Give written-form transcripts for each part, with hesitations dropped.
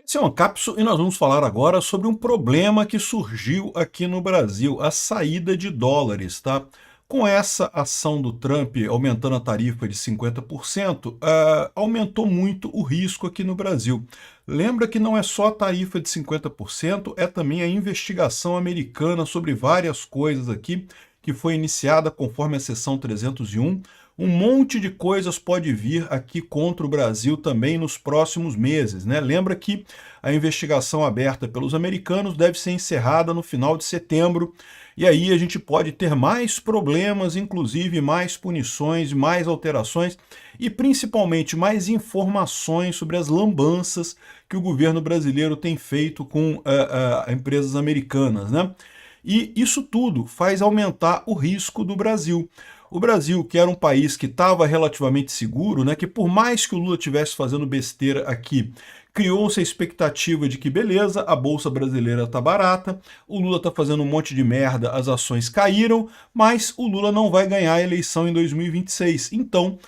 Esse é o Ancapso e nós vamos falar agora sobre um problema que surgiu aqui no Brasil, a saída de dólares, tá? Com essa ação do Trump aumentando a tarifa de 50%, aumentou muito o risco aqui no Brasil. Lembra que não é só a tarifa de 50%, é também a investigação americana sobre várias coisas aqui, que foi iniciada conforme a seção 301. Um monte de coisas pode vir aqui contra o Brasil também nos próximos meses, né? Lembra que a investigação aberta pelos americanos deve ser encerrada no final de setembro, e aí a gente pode ter mais problemas, inclusive mais punições, mais alterações e principalmente mais informações sobre as lambanças que o governo brasileiro tem feito com empresas americanas, né? E isso tudo faz aumentar o risco do Brasil. O Brasil, que era um país que estava relativamente seguro, né, que por mais que o Lula estivesse fazendo besteira aqui, criou-se a expectativa de que, beleza, a Bolsa Brasileira está barata, o Lula está fazendo um monte de merda, as ações caíram, mas o Lula não vai ganhar a eleição em 2026. Então,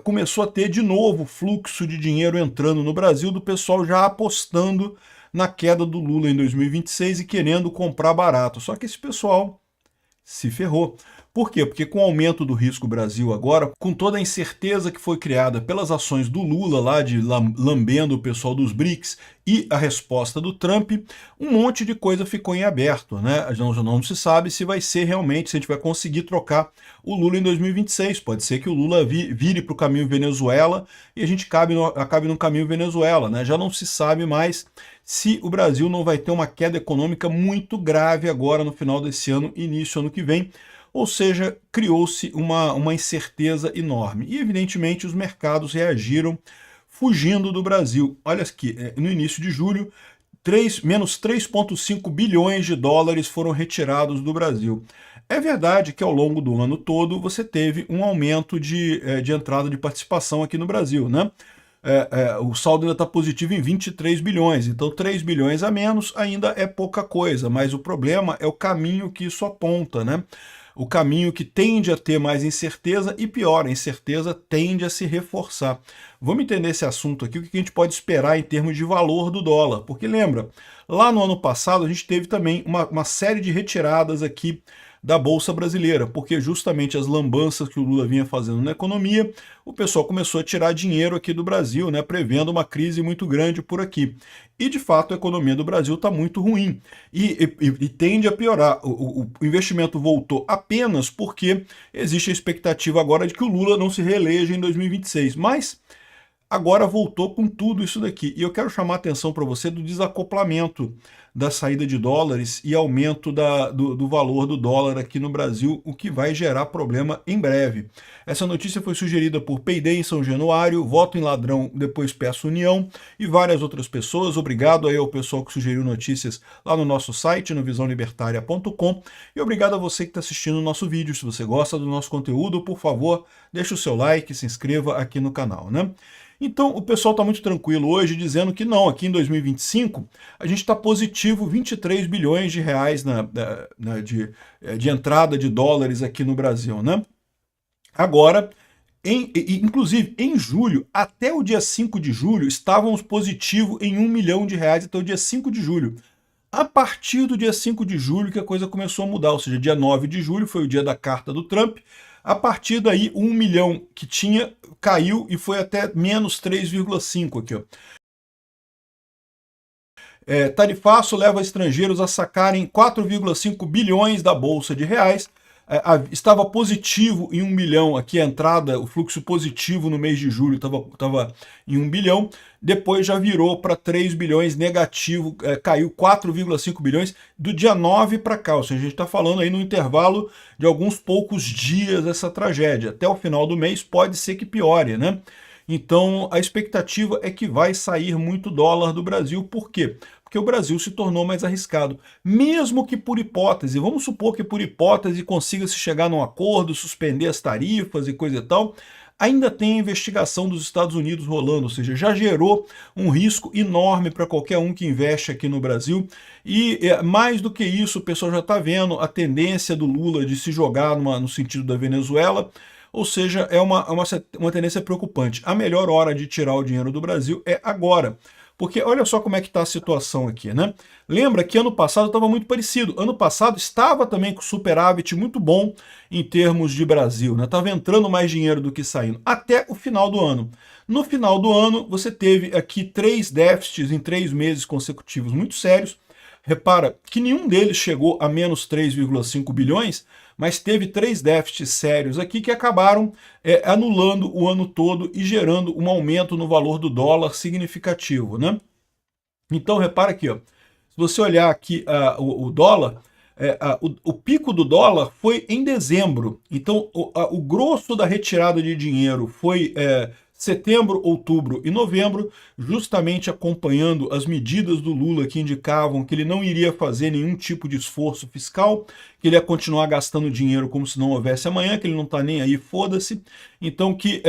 começou a ter de novo fluxo de dinheiro entrando no Brasil, do pessoal já apostando na queda do Lula em 2026 e querendo comprar barato. Só que esse pessoal se ferrou. Por quê? Porque com o aumento do risco Brasil agora, com toda a incerteza que foi criada pelas ações do Lula lá de lambendo o pessoal dos BRICS e a resposta do Trump, um monte de coisa ficou em aberto, né? Não se sabe se vai ser realmente, se a gente vai conseguir trocar o Lula em 2026. Pode ser que o Lula vire para o caminho Venezuela e a gente acabe no caminho Venezuela, né? Já não se sabe mais se o Brasil não vai ter uma queda econômica muito grave agora no final desse ano, início ano que vem. Ou seja, criou-se uma incerteza enorme. E, evidentemente, os mercados reagiram fugindo do Brasil. Olha aqui, no início de julho, menos 3,5 bilhões de dólares foram retirados do Brasil. É verdade que ao longo do ano todo você teve um aumento de entrada de participação aqui no Brasil, né? O saldo ainda está positivo em 23 bilhões, então 3 bilhões a menos ainda é pouca coisa, mas o problema é o caminho que isso aponta, né? O caminho que tende a ter mais incerteza e pior, a incerteza tende a se reforçar. Vamos entender esse assunto aqui, o que a gente pode esperar em termos de valor do dólar, porque lembra, lá no ano passado a gente teve também uma série de retiradas aqui da Bolsa Brasileira, porque justamente as lambanças que o Lula vinha fazendo na economia, o pessoal começou a tirar dinheiro aqui do Brasil, né, prevendo uma crise muito grande por aqui. E, de fato, a economia do Brasil está muito ruim e tende a piorar. O investimento voltou apenas porque existe a expectativa agora de que o Lula não se reeleja em 2026. Mas agora voltou com tudo isso daqui. E eu quero chamar a atenção para você do desacoplamento da saída de dólares e aumento do valor do dólar aqui no Brasil, o que vai gerar problema em breve. Essa notícia foi sugerida por Peidei em São Januário, Voto em Ladrão, depois Peço União e várias outras pessoas. Obrigado aí ao pessoal que sugeriu notícias lá no nosso site, no visãolibertaria.com, e obrigado a você que está assistindo o nosso vídeo. Se você gosta do nosso conteúdo, por favor, deixe o seu like, se inscreva aqui no canal, né? Então, o pessoal está muito tranquilo hoje, dizendo que não, aqui em 2025 a gente está positivo 23 bilhões de reais de entrada de dólares aqui no Brasil, né? Agora, inclusive em julho, até o dia 5 de julho, estávamos positivo em 1 milhão de reais até o dia 5 de julho. A partir do dia 5 de julho que a coisa começou a mudar, ou seja, dia 9 de julho foi o dia da carta do Trump. A partir daí, 1 milhão que tinha caiu e foi até menos 3,5 aqui, ó. Tarifaço leva estrangeiros a sacarem 4,5 bilhões da Bolsa de Reais. Estava positivo em 1 bilhão aqui a entrada, o fluxo positivo no mês de julho estava em 1 bilhão, depois já virou para 3 bilhões negativo, caiu 4,5 bilhões do dia 9 para cá, ou seja, a gente está falando aí no intervalo de alguns poucos dias essa tragédia, até o final do mês pode ser que piore, né? Então a expectativa é que vai sair muito dólar do Brasil, por quê? Porque o Brasil se tornou mais arriscado. Mesmo que por hipótese, vamos supor que por hipótese consiga-se chegar num acordo, suspender as tarifas e coisa e tal, ainda tem a investigação dos Estados Unidos rolando, ou seja, já gerou um risco enorme para qualquer um que investe aqui no Brasil. E mais do que isso, o pessoal já está vendo a tendência do Lula de se jogar no sentido da Venezuela. Ou seja, é uma tendência preocupante. A melhor hora de tirar o dinheiro do Brasil é agora, Porque olha só como é que está a situação aqui, né? Lembra que ano passado estava muito parecido. Ano passado estava também com superávit muito bom em termos de Brasil, né? Estava entrando mais dinheiro do que saindo, até o final do ano. No final do ano, você teve aqui 3 déficits em 3 meses consecutivos muito sérios. Repara que nenhum deles chegou a menos 3,5 bilhões, mas teve 3 déficits sérios aqui que acabaram anulando o ano todo e gerando um aumento no valor do dólar significativo, né? Então, repara aqui, ó, se você olhar aqui o dólar, o pico do dólar foi em dezembro. Então, o grosso da retirada de dinheiro foi setembro, outubro e novembro, justamente acompanhando as medidas do Lula que indicavam que ele não iria fazer nenhum tipo de esforço fiscal, que ele ia continuar gastando dinheiro como se não houvesse amanhã, que ele não está nem aí, foda-se. Então, que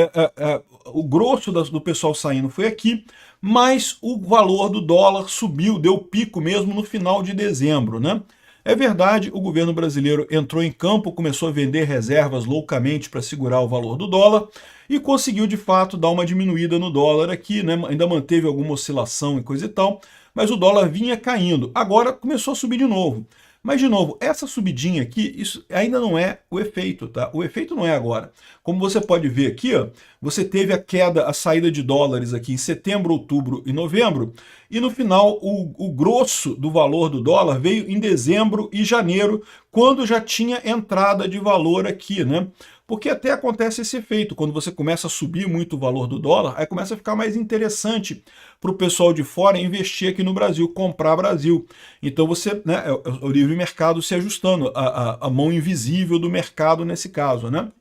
o grosso do pessoal saindo foi aqui, mas o valor do dólar subiu, deu pico mesmo no final de dezembro, né? É verdade, o governo brasileiro entrou em campo, começou a vender reservas loucamente para segurar o valor do dólar e conseguiu, de fato, dar uma diminuída no dólar aqui, né? Ainda manteve alguma oscilação e coisa e tal, mas o dólar vinha caindo. Agora começou a subir de novo. Mas, de novo, essa subidinha aqui, isso ainda não é o efeito, tá? O efeito não é agora. Como você pode ver aqui, ó, você teve a queda, a saída de dólares aqui em setembro, outubro e novembro, e no final o grosso do valor do dólar veio em dezembro e janeiro, quando já tinha entrada de valor aqui, né? Porque até acontece esse efeito, quando você começa a subir muito o valor do dólar, aí começa a ficar mais interessante para o pessoal de fora investir aqui no Brasil, comprar Brasil. Então você, né, é o livre mercado se ajustando, a mão invisível do mercado nesse caso, né?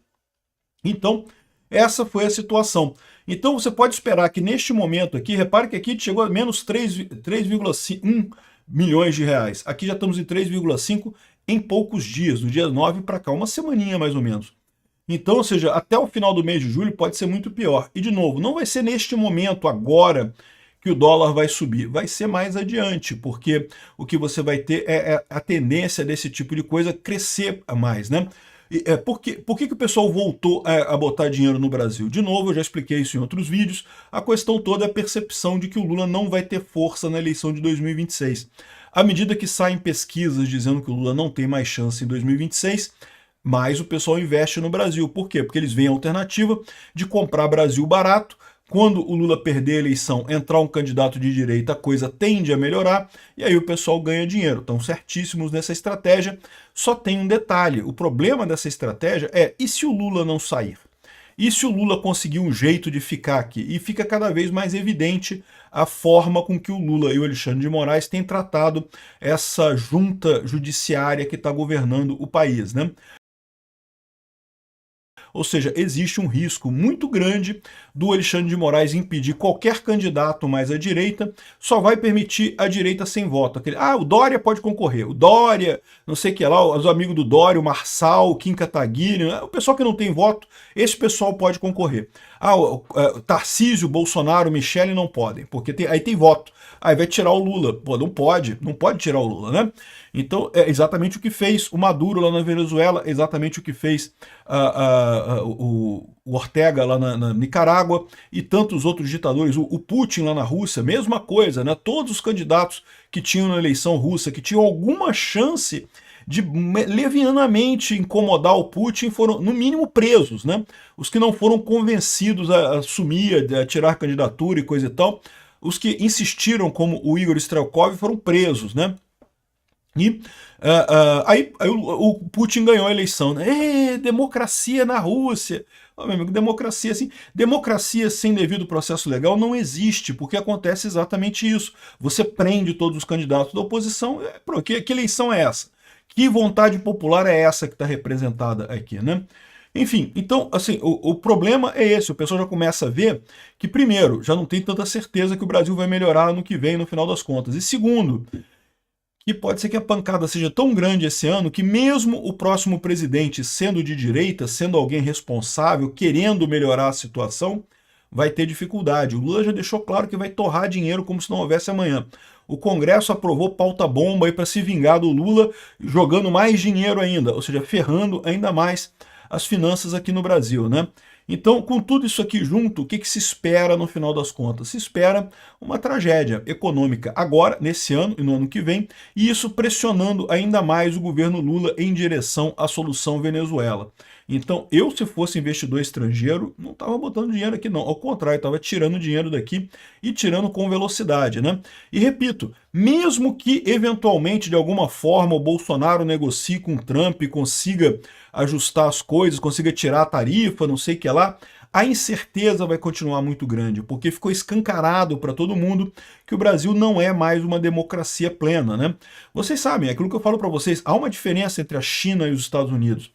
Então, essa foi a situação. Então você pode esperar que neste momento aqui, repare que aqui chegou a menos 3,1 milhões de reais. Aqui já estamos em 3,5 em poucos dias, do dia 9 para cá, uma semaninha mais ou menos. Então, ou seja, até o final do mês de julho pode ser muito pior. E, de novo, não vai ser neste momento, agora, que o dólar vai subir. Vai ser mais adiante, porque o que você vai ter é a tendência desse tipo de coisa crescer mais, né? Por que o pessoal voltou a botar dinheiro no Brasil? De novo, eu já expliquei isso em outros vídeos, a questão toda é a percepção de que o Lula não vai ter força na eleição de 2026. À medida que saem pesquisas dizendo que o Lula não tem mais chance em 2026, mas o pessoal investe no Brasil. Por quê? Porque eles veem a alternativa de comprar Brasil barato. Quando o Lula perder a eleição, entrar um candidato de direita, a coisa tende a melhorar, e aí o pessoal ganha dinheiro. Estão certíssimos nessa estratégia. Só tem um detalhe, o problema dessa estratégia é, e se o Lula não sair? E se o Lula conseguir um jeito de ficar aqui? E fica cada vez mais evidente a forma com que o Lula e o Alexandre de Moraes têm tratado essa junta judiciária que está governando o país, né? Ou seja, existe um risco muito grande do Alexandre de Moraes impedir qualquer candidato mais à direita, só vai permitir a direita sem voto. O Dória pode concorrer, o Dória, não sei o que lá, os amigos do Dória, o Marçal, o Kim Kataguiri, o pessoal que não tem voto, esse pessoal pode concorrer. O Tarcísio, Bolsonaro, Michele não podem, porque aí tem voto. Aí vai tirar o Lula. Pô, não pode tirar o Lula, né? Então, é exatamente o que fez o Maduro lá na Venezuela, é exatamente o que fez o Ortega lá na Nicarágua e tantos outros ditadores, o Putin lá na Rússia, mesma coisa, né? Todos os candidatos que tinham na eleição russa, que tinham alguma chance de levianamente incomodar o Putin, foram, no mínimo, presos, né? Os que não foram convencidos a assumir, a tirar candidatura e coisa e tal, os que insistiram, como o Igor Strelkov, foram presos, né? E aí o Putin ganhou a eleição, né? Democracia na Rússia. Meu amigo, democracia sem devido processo legal não existe, porque acontece exatamente isso. Você prende todos os candidatos da oposição. Que eleição é essa? Que vontade popular é essa que está representada aqui, né? Enfim, então, assim, o problema é esse, o pessoal já começa a ver que, primeiro, já não tem tanta certeza que o Brasil vai melhorar no que vem, no final das contas. E segundo, que pode ser que a pancada seja tão grande esse ano que mesmo o próximo presidente sendo de direita, sendo alguém responsável, querendo melhorar a situação, vai ter dificuldade. O Lula já deixou claro que vai torrar dinheiro como se não houvesse amanhã. O Congresso aprovou pauta-bomba aí para se vingar do Lula, jogando mais dinheiro ainda, ou seja, ferrando ainda mais as finanças aqui no Brasil, né? Então, com tudo isso aqui junto, o que se espera no final das contas? Se espera uma tragédia econômica agora, nesse ano e no ano que vem, e isso pressionando ainda mais o governo Lula em direção à solução Venezuela. Então, eu, se fosse investidor estrangeiro, não estava botando dinheiro aqui não, ao contrário, estava tirando dinheiro daqui e tirando com velocidade, né? E repito, mesmo que eventualmente, de alguma forma, o Bolsonaro negocie com o Trump e consiga ajustar as coisas, consiga tirar a tarifa, não sei o que lá, a incerteza vai continuar muito grande, porque ficou escancarado para todo mundo que o Brasil não é mais uma democracia plena, né? Vocês sabem, é aquilo que eu falo para vocês, há uma diferença entre a China e os Estados Unidos.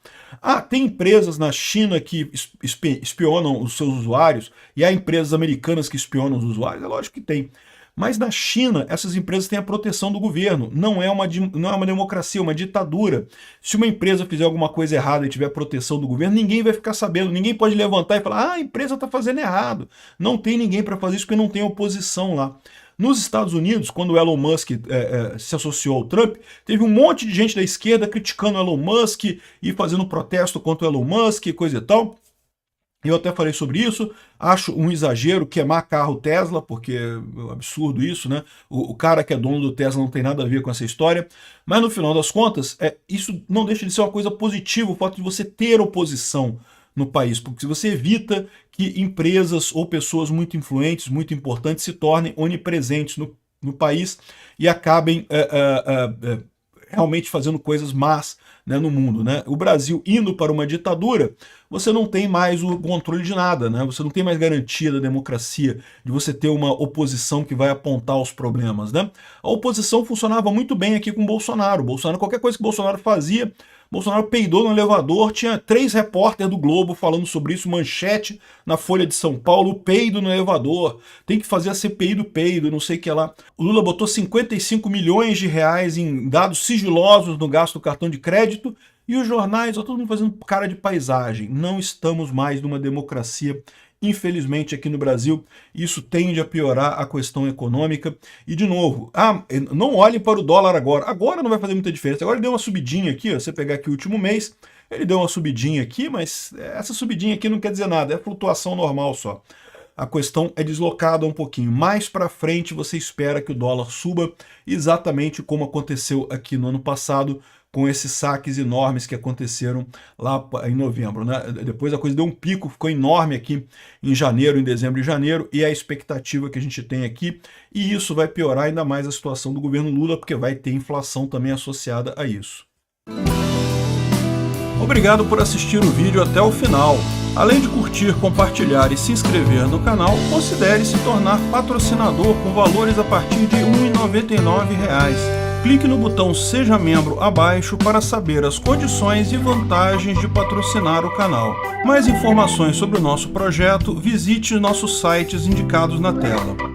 Tem empresas na China que espionam os seus usuários, e há empresas americanas que espionam os usuários, é lógico que tem. Mas na China, essas empresas têm a proteção do governo. Não é uma democracia, é uma ditadura. Se uma empresa fizer alguma coisa errada e tiver proteção do governo, ninguém vai ficar sabendo. Ninguém pode levantar e falar, a empresa está fazendo errado. Não tem ninguém para fazer isso porque não tem oposição lá. Nos Estados Unidos, quando o Elon Musk se associou ao Trump, teve um monte de gente da esquerda criticando o Elon Musk e fazendo protesto contra o Elon Musk e coisa e tal. Eu até falei sobre isso, acho um exagero queimar carro Tesla, porque é um absurdo isso, né? O cara que é dono do Tesla não tem nada a ver com essa história, mas no final das contas, isso não deixa de ser uma coisa positiva, o fato de você ter oposição no país, porque você evita que empresas ou pessoas muito influentes, muito importantes, se tornem onipresentes no país e acabem realmente fazendo coisas más, né, no mundo, né? O Brasil indo para uma ditadura, você não tem mais o controle de nada, né? Você não tem mais garantia da democracia, de você ter uma oposição que vai apontar os problemas, né? A oposição funcionava muito bem aqui com o Bolsonaro. Qualquer coisa que o Bolsonaro fazia, Bolsonaro peidou no elevador, tinha 3 repórteres do Globo falando sobre isso, manchete na Folha de São Paulo, peido no elevador, tem que fazer a CPI do peido, não sei o que lá. O Lula botou 55 milhões de reais em dados sigilosos no gasto do cartão de crédito, e os jornais, todo mundo fazendo cara de paisagem. Não estamos mais numa democracia, infelizmente, aqui no Brasil. Isso tende a piorar a questão econômica. E, de novo, não olhem para o dólar agora. Agora não vai fazer muita diferença. Agora ele deu uma subidinha aqui, ó, você pegar aqui o último mês, ele deu uma subidinha aqui, mas essa subidinha aqui não quer dizer nada, é flutuação normal só. A questão é deslocada um pouquinho. Mais para frente você espera que o dólar suba, exatamente como aconteceu aqui no ano passado, com esses saques enormes que aconteceram lá em novembro, né? Depois a coisa deu um pico, ficou enorme aqui em janeiro, em dezembro e janeiro, e a expectativa que a gente tem aqui, e isso vai piorar ainda mais a situação do governo Lula, porque vai ter inflação também associada a isso. Obrigado por assistir o vídeo até o final. Além de curtir, compartilhar e se inscrever no canal, considere se tornar patrocinador com valores a partir de R$ 1,99. Clique no botão Seja Membro abaixo para saber as condições e vantagens de patrocinar o canal. Mais informações sobre o nosso projeto, visite nossos sites indicados na tela.